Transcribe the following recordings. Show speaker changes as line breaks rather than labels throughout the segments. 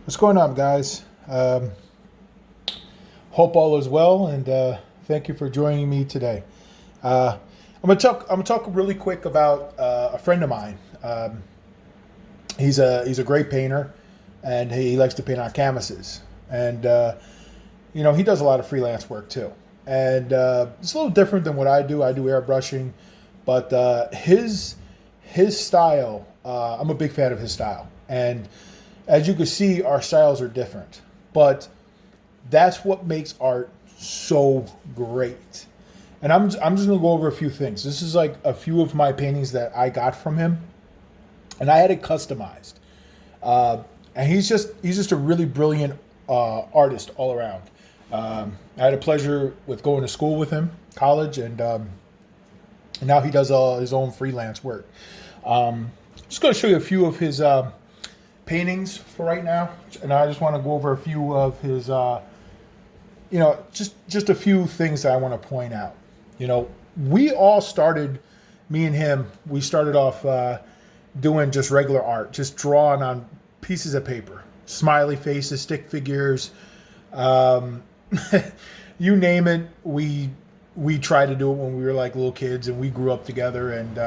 What's going on, guys? Hope all is well, and thank you for joining me today. I'm gonna talk really quick about a friend of mine. He's a great painter, and he likes to paint on canvases. And he does a lot of freelance work too. And it's a little different than what I do. I do airbrushing, but his style. I'm a big fan of his style, and as you can see, our styles are different, but that's what makes art so great. And I'm just gonna go over a few things. This is like a few of my paintings that I got from him, and I had it customized. And he's just a really brilliant artist all around. I had a pleasure with going to school with him, college, and now he does his own freelance work. Just going to show you a few of his paintings for right now, and I just want to go over a few of his, just a few things that I want to point out. We all started, me and him, we started off doing just regular art, just drawing on pieces of paper, smiley faces, stick figures, you name it. We tried to do it when we were like little kids, and we grew up together, and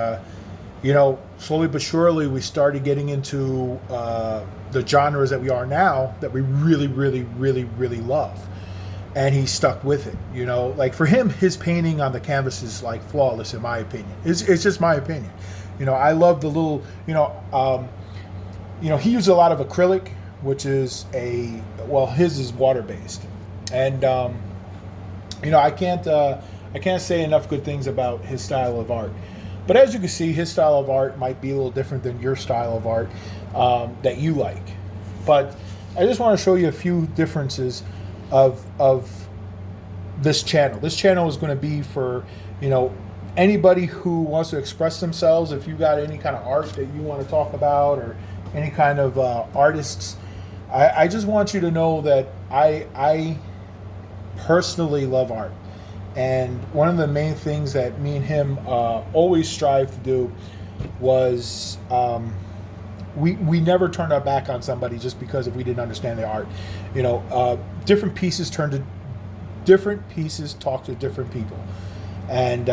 slowly but surely, we started getting into the genres that we are now that we really, really, really, really love. And he stuck with it. Like for him, his painting on the canvas is like flawless, in my opinion. It's just my opinion. I love the little, he used a lot of acrylic, which is his is water based. And, I can't say enough good things about his style of art. But as you can see, his style of art might be a little different than your style of art that you like. But I just want to show you a few differences of this channel. This channel is going to be for, anybody who wants to express themselves. If you got any kind of art that you want to talk about, or any kind of artists, I just want you to know that I personally love art. And one of the main things that me and him always strive to do was we never turned our back on somebody just because if we didn't understand the art. Different pieces talk to different people. And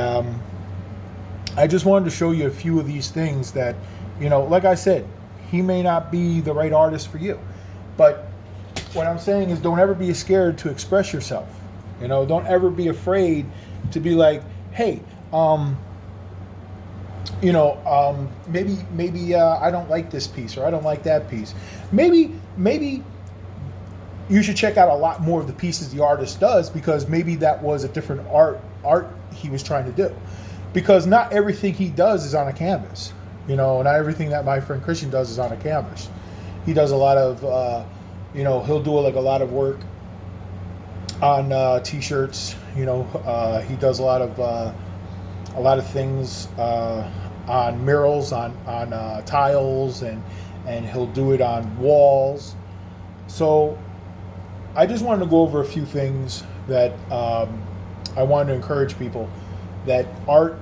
I just wanted to show you a few of these things that, like I said, he may not be the right artist for you. But what I'm saying is, don't ever be scared to express yourself. Don't ever be afraid to be like, hey, maybe I don't like this piece, or I don't like that piece. Maybe you should check out a lot more of the pieces the artist does, because maybe that was a different art he was trying to do. Because not everything he does is on a canvas. Not everything that my friend Christian does is on a canvas. He does a lot of, he'll do like a lot of work on t-shirts. He does a lot of things on murals, on tiles, and he'll do it on walls. So I just wanted to go over a few things that I wanted to encourage people, that art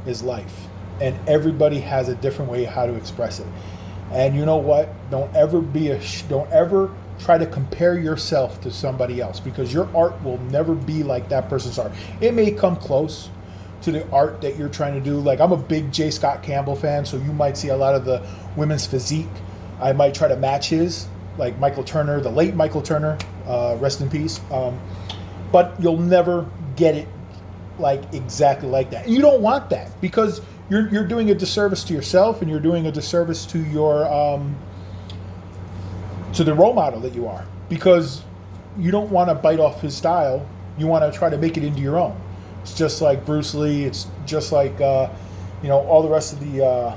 is life, and everybody has a different way how to express it. And you know what? Don't ever try to compare yourself to somebody else, because your art will never be like that person's art. It may come close to the art that you're trying to do. Like, I'm a big J. Scott Campbell fan, so you might see a lot of the women's physique. I might try to match his, like Michael Turner, the late Michael Turner, rest in peace. But you'll never get it like exactly like that. And you don't want that, because you're doing a disservice to yourself, and you're doing a disservice to your to the role model that you are, because you don't want to bite off his style. You want to try to make it into your own. It's just like Bruce Lee. It's just like all the rest of the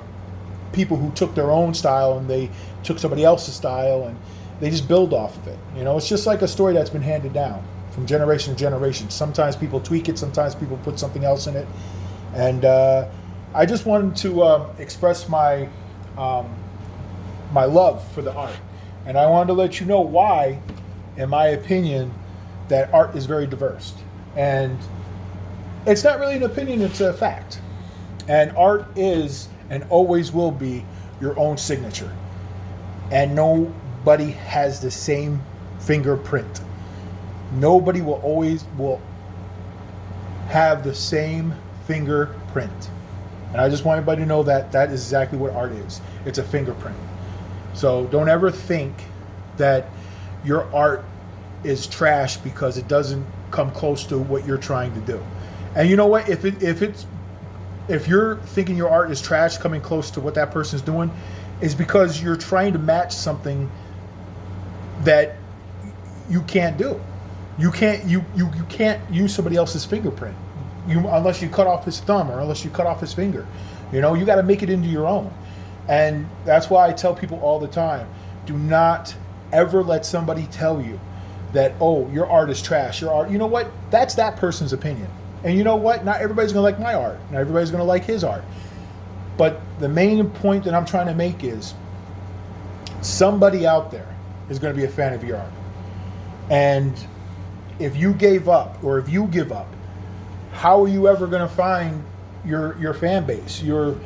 people who took their own style and they took somebody else's style and they just build off of it. It's just like a story that's been handed down from generation to generation. Sometimes people tweak it. Sometimes people put something else in it. And I just wanted to express my love for the art. And I wanted to let you know why, in my opinion, that art is very diverse. And it's not really an opinion, it's a fact. And art is and always will be your own signature. And Nobody has the same fingerprint. Nobody will have the same fingerprint. And I just want everybody to know that that is exactly what art is. It's a fingerprint. So don't ever think that your art is trash because it doesn't come close to what you're trying to do. And you know what? If you're thinking your art is trash coming close to what that person's doing, is because you're trying to match something that you can't do. You can't use somebody else's fingerprint. Unless you cut off his thumb or unless you cut off his finger. You got to make it into your own. And that's why I tell people all the time, do not ever let somebody tell you that, oh, your art is trash. Your art, you know what? That's that person's opinion. And you know what? Not everybody's going to like my art. Not everybody's going to like his art. But the main point that I'm trying to make is somebody out there is going to be a fan of your art. And if you gave up or if you give up, how are you ever going to find your fan base, your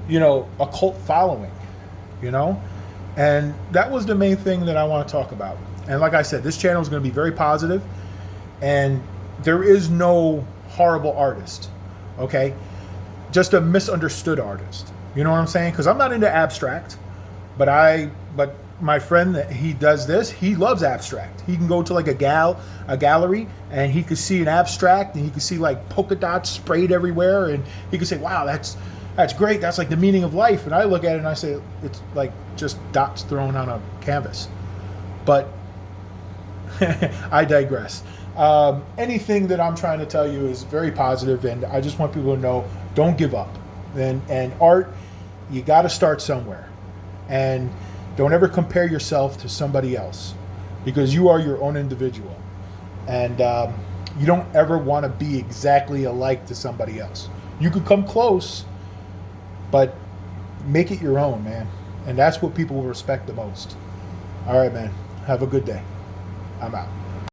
a cult following, And that was the main thing that I want to talk about. And like I said, this channel is going to be very positive, and there is no horrible artist, okay? Just a misunderstood artist. You know what I'm saying? Because I'm not into abstract, but my friend that he does this, he loves abstract. He can go to like a gallery, and he could see an abstract, and he could see like polka dots sprayed everywhere, and he could say, wow, that's great. That's like the meaning of life. And I look at it and I say, it's like just dots thrown on a canvas. But I digress. Anything that I'm trying to tell you is very positive, and I just want people to know, don't give up. And art, you got to start somewhere. And don't ever compare yourself to somebody else, because you are your own individual. And you don't ever want to be exactly alike to somebody else. You could come close, but make it your own, man. And that's what people will respect the most. All right, man. Have a good day. I'm out.